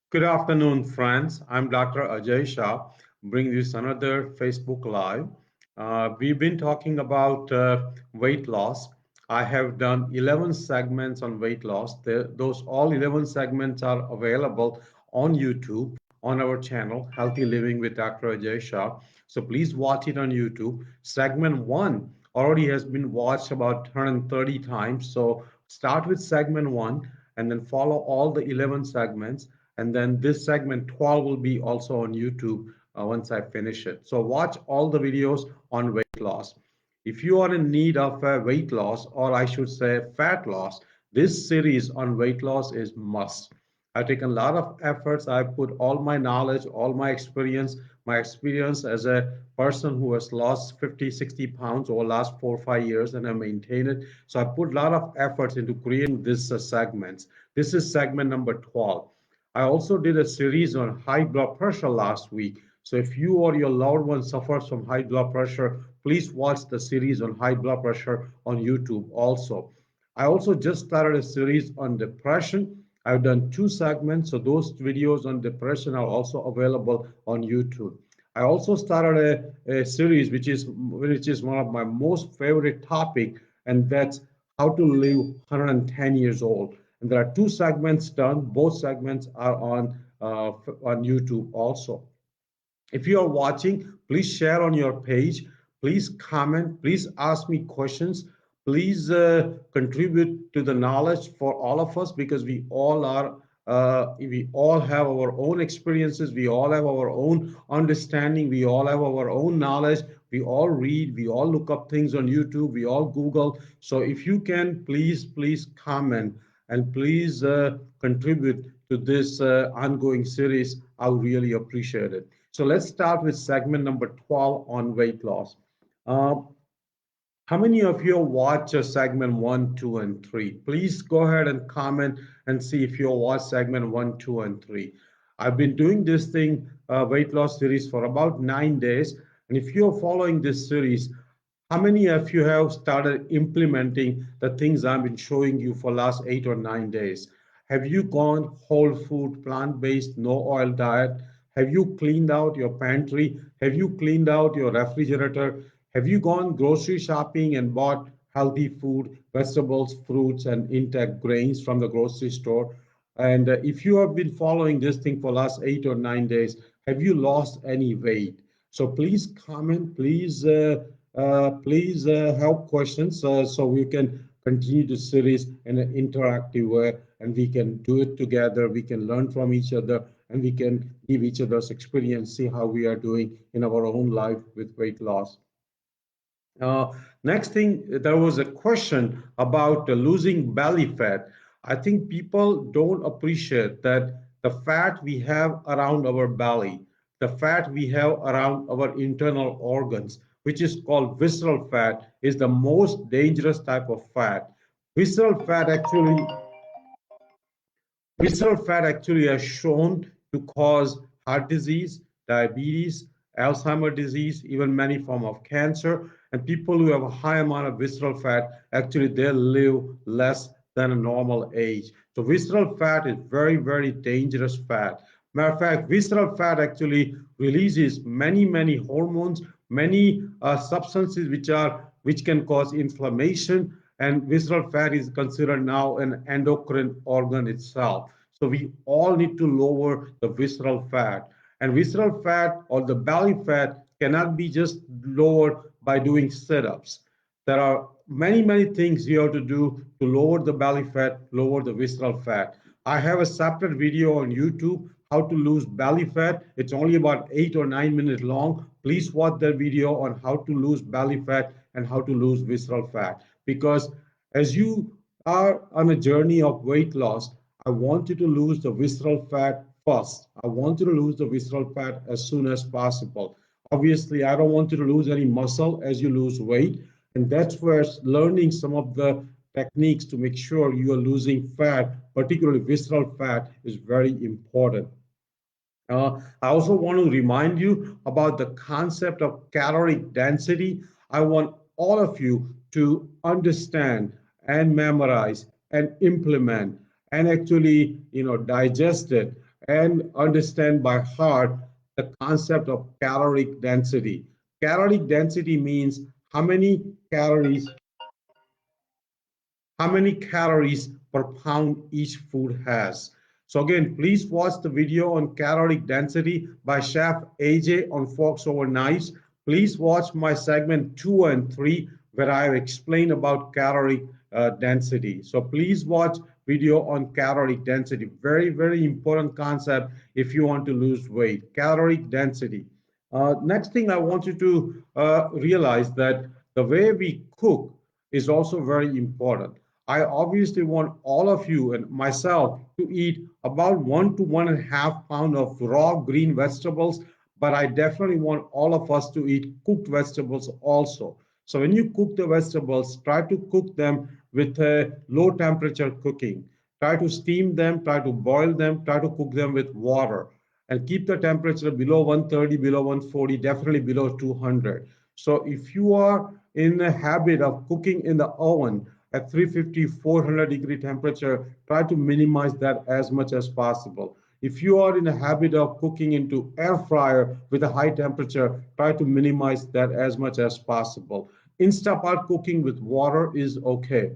Good afternoon, friends. I'm Dr. Ajay Shah, bringing this another Facebook Live. We've been talking about weight loss. I have done 11 segments on weight loss. Those all 11 segments are available on YouTube on our channel, Healthy Living with Dr. Ajay Shah. So please watch it on YouTube. Segment one already has been watched about 130 times. So start with segment one and then follow all the 11 segments, and then this segment 12 will be also on YouTube once I finish it. So watch all the videos on weight loss. If you are in need of weight loss, or I should say fat loss, this series on weight loss is must. I've taken a lot of efforts. I've put all my knowledge, all my experience as a person who has lost 50, 60 pounds over the last 4 or 5 years, and I maintain it. So I put a lot of efforts into creating this segments. This is segment number 12. I also did a series on high blood pressure last week. So if you or your loved one suffers from high blood pressure, please watch the series on high blood pressure on YouTube also. I also just started a series on depression. I've done two segments, so those videos on depression are also available on YouTube. I also started a series which is one of my most favorite topic, and that's how to live 110 years old. And there are two segments done. Both segments are on YouTube also. If you are watching, please share on your page. Please comment. Please ask me questions. Please contribute to the knowledge for all of us, because we all have our own experiences. We all have our own understanding. We all have our own knowledge. We all read. We all look up things on YouTube. We all Google. So if you can, please comment and please contribute to this ongoing series. I'll really appreciate it. So let's start with segment number 12 on weight loss. Uh, how many of you watch segment one, two, and three? Please go ahead and comment and see if you watch segment one, two, and three. I've been doing this weight loss series, for about 9 days. And if you're following this series, how many of you have started implementing the things I've been showing you for last 8 or 9 days? Have you gone whole food, plant-based, no oil diet? Have you cleaned out your pantry? Have you cleaned out your refrigerator? Have you gone grocery shopping and bought healthy food, vegetables, fruits, and intact grains from the grocery store? And if you have been following this thing for last 8 or 9 days, have you lost any weight? So please comment, please have questions so we can continue the series in an interactive way, and we can do it together. We can learn from each other, and we can give each other's experience, see how we are doing in our own life with weight loss. Uh, Next thing, there was a question about losing belly fat. I think people don't appreciate that the fat we have around our belly, the fat we have around our internal organs, which is called visceral fat, is the most dangerous type of fat. Visceral fat actually Visceral fat actually has shown to cause heart disease, diabetes, Alzheimer's disease, even many form of cancer. And people who have a high amount of visceral fat, actually they live less than a normal age. So visceral fat is very dangerous fat. Matter of fact, visceral fat actually releases many hormones, many substances which can cause inflammation, and visceral fat is considered now an endocrine organ itself. So we all need to lower the visceral fat. And visceral fat or the belly fat cannot be just lowered by doing sit-ups. There are many things you have to do to lower the belly fat, lower the visceral fat. I have a separate video on YouTube, how to lose belly fat. It's only about 8 or 9 minutes long. Please watch that video on how to lose belly fat and how to lose visceral fat. Because as you are on a journey of weight loss, I want you to lose the visceral fat first. I want you to lose the visceral fat as soon as possible. Obviously, I don't want you to lose any muscle as you lose weight. And that's where learning some of the techniques to make sure you are losing fat, particularly visceral fat, is very important. I also want to remind you about the concept of caloric density. I want all of you to understand and memorize and implement and actually, digest it. and understand by heart the concept of caloric density. Caloric density means how many calories per pound each food has. So again, please watch the video on caloric density by Chef AJ on Forks Over Knives. Please watch my segment 2 and 3 where I explain about caloric density. So please watch video on caloric density. Very, very important concept if you want to lose weight. Caloric density. Next thing I want you to realize that the way we cook is also very important. I obviously want all of you and myself to eat about 1 to 1.5 pounds of raw green vegetables, but I definitely want all of us to eat cooked vegetables also. So when you cook the vegetables, try to cook them with a low temperature cooking. Try to steam them, try to boil them, try to cook them with water and keep the temperature below 130, below 140, definitely below 200. So if you are in the habit of cooking in the oven at 350, 400 degree temperature, try to minimize that as much as possible. If you are in a habit of cooking into air fryer with a high temperature, try to minimize that as much as possible. Instapot cooking with water is okay.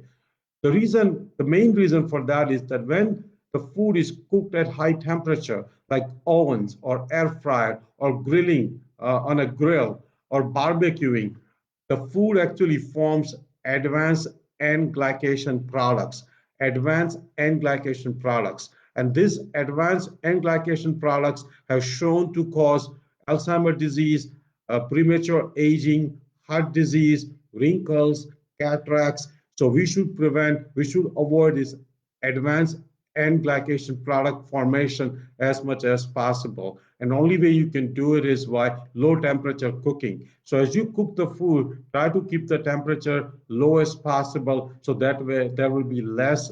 The main reason for that is that when the food is cooked at high temperature, like ovens or air fryer or grilling on a grill or barbecuing, the food actually forms advanced end glycation products, advanced end glycation products. And these advanced end glycation products have shown to cause Alzheimer's disease, premature aging, heart disease, wrinkles, cataracts. So we should avoid this advanced end glycation product formation as much as possible. And only way you can do it is by low temperature cooking. So as you cook the food, try to keep the temperature low as possible so that way there will be less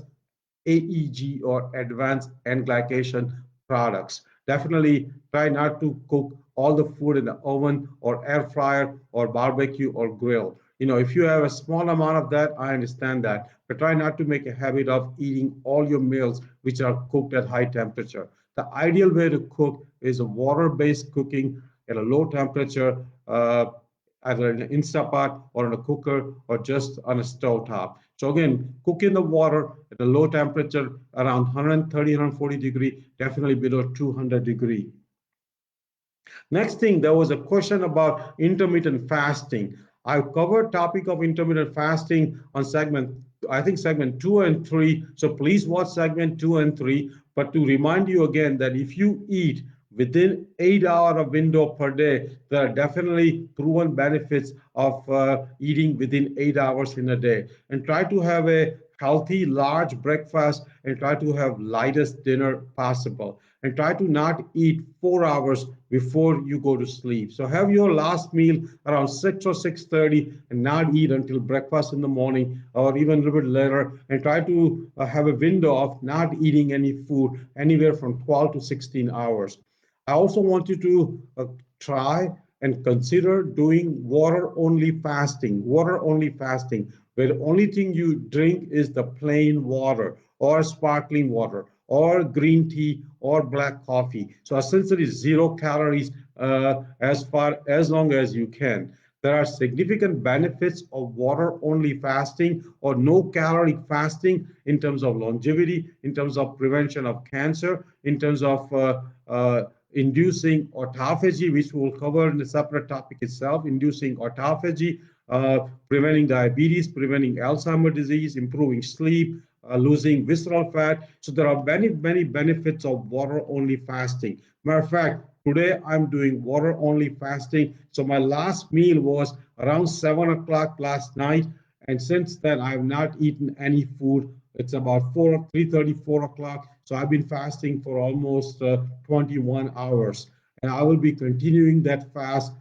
AEG or advanced end glycation products. Definitely try not to cook all the food in the oven or air fryer or barbecue or grill. If you have a small amount of that, I understand that, but try not to make a habit of eating all your meals which are cooked at high temperature. The ideal way to cook is a water-based cooking at a low temperature, either in an Instapot or in a cooker or just on a stove top. So again, cook in the water at a low temperature around 130, 140 degree, definitely below 200 degree. Next thing, there was a question about intermittent fasting. I covered topic of intermittent fasting on I think segment 2 and 3. So please watch segment 2 and 3. But to remind you again that if you eat within 8 hour of window per day, there are definitely proven benefits of eating within 8 hours in a day. And try to have a healthy, large breakfast and try to have lightest dinner possible. And try to not eat 4 hours before you go to sleep. So have your last meal around 6 or 6:30 and not eat until breakfast in the morning or even a little bit later. And try to have a window of not eating any food anywhere from 12 to 16 hours. I also want you to try and consider doing water only fasting. Water only fasting, where the only thing you drink is the plain water or sparkling water or green tea or black coffee. So essentially 0 calories as long as you can. There are significant benefits of water only fasting or no calorie fasting in terms of longevity, in terms of prevention of cancer, in terms of inducing autophagy, which we'll cover in a separate topic itself, inducing autophagy, preventing diabetes, preventing Alzheimer's disease, improving sleep, losing visceral fat. So there are many, many benefits of water only fasting. Matter of fact, today I'm doing water only fasting. So my last meal was around 7 o'clock last night. And since then, I have not eaten any food. It's about 3:30, 4 o'clock. So I've been fasting for almost 21 hours. And I will be continuing that fast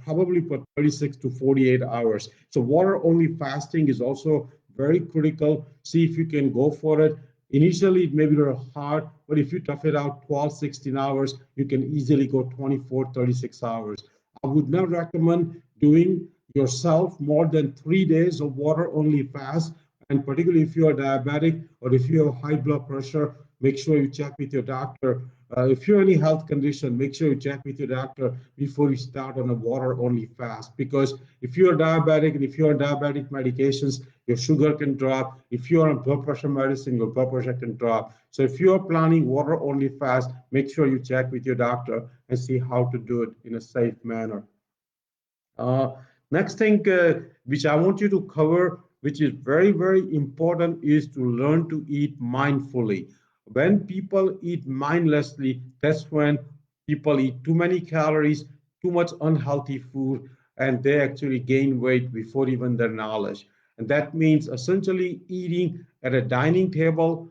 probably for 36 to 48 hours. So water only fasting is also very critical. See if you can go for it. Initially, it may be a little hard, but if you tough it out 12, 16 hours, you can easily go 24, 36 hours. I would not recommend doing yourself more than 3 days of water only fast And particularly if you are diabetic or if you have high blood pressure, make sure you check with your doctor. If you have any health condition, make sure you check with your doctor before you start on a water only fast. Because if you are diabetic and if you are on diabetic medications, your sugar can drop. If you are on blood pressure medicine, your blood pressure can drop. So if you are planning water only fast, make sure you check with your doctor and see how to do it in a safe manner. Uh, Next thing which I want you to cover, which is very, very important, is to learn to eat mindfully. When people eat mindlessly, that's when people eat too many calories, too much unhealthy food, and they actually gain weight before even their knowledge. And that means essentially eating at a dining table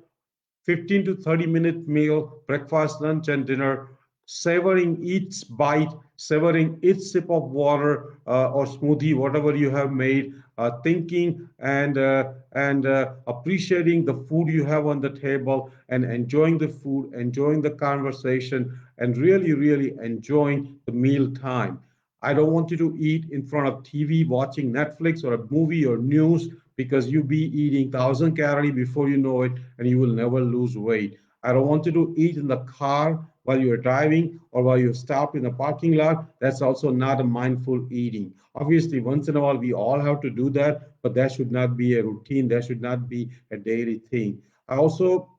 15 to 30-minute meal, breakfast, lunch, and dinner, savoring each bite, savoring each sip of water or smoothie, whatever you have made, thinking and appreciating the food you have on the table, and enjoying the food, enjoying the conversation, and really, really enjoying the meal time. I don't want you to eat in front of TV watching Netflix or a movie or news because you be eating 1,000 calories before you know it and you will never lose weight. I don't want you to eat in the car while you're driving or while you stop in the parking lot. That's also not a mindful eating. Obviously, once in a while, we all have to do that, but that should not be a routine. That should not be a daily thing. I also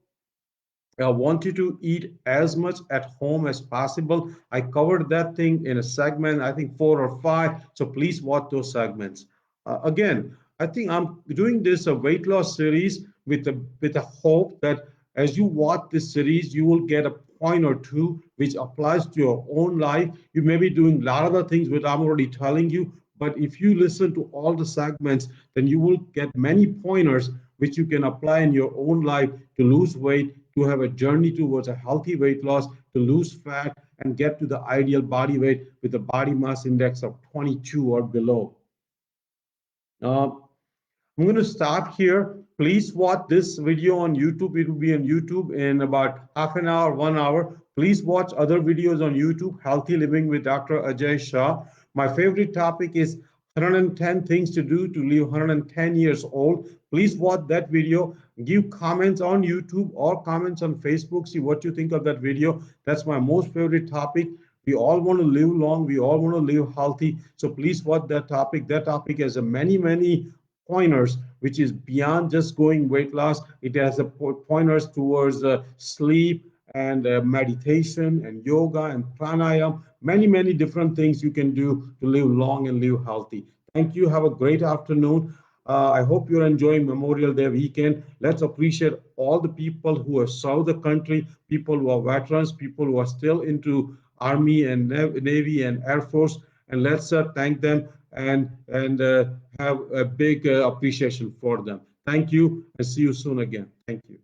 I want you to eat as much at home as possible. I covered that thing in a segment, I think 4 or 5. So please watch those segments. Again, I think I'm doing this a weight loss series with a hope that as you watch this series, you will get a point or two which applies to your own life. You may be doing a lot of the things which I'm already telling you, but if you listen to all the segments, then you will get many pointers which you can apply in your own life to lose weight, to have a journey towards a healthy weight loss, to lose fat, and get to the ideal body weight with a body mass index of 22 or below. Uh, I'm going to stop here. Please watch this video on YouTube. It will be on YouTube in about half an hour, 1 hour. Please watch other videos on YouTube, Healthy Living with Dr. Ajay Shah. My favorite topic is 110 things to do to live 110 years old. Please watch that video. Give comments on YouTube or comments on Facebook. See what you think of that video. That's my most favorite topic. We all want to live long. We all want to live healthy. So please watch that topic. That topic has a many pointers which is beyond just going weight loss. It has a pointers towards sleep and meditation and yoga and pranayam, many different things you can do to live long and live healthy. Thank you. Have a great afternoon. I hope you're enjoying Memorial Day weekend. Let's appreciate all the people who have served the country, people who are veterans, people who are still into Army and Navy and Air Force, and let's thank them and have a big appreciation for them. Thank you, and see you soon again. Thank you.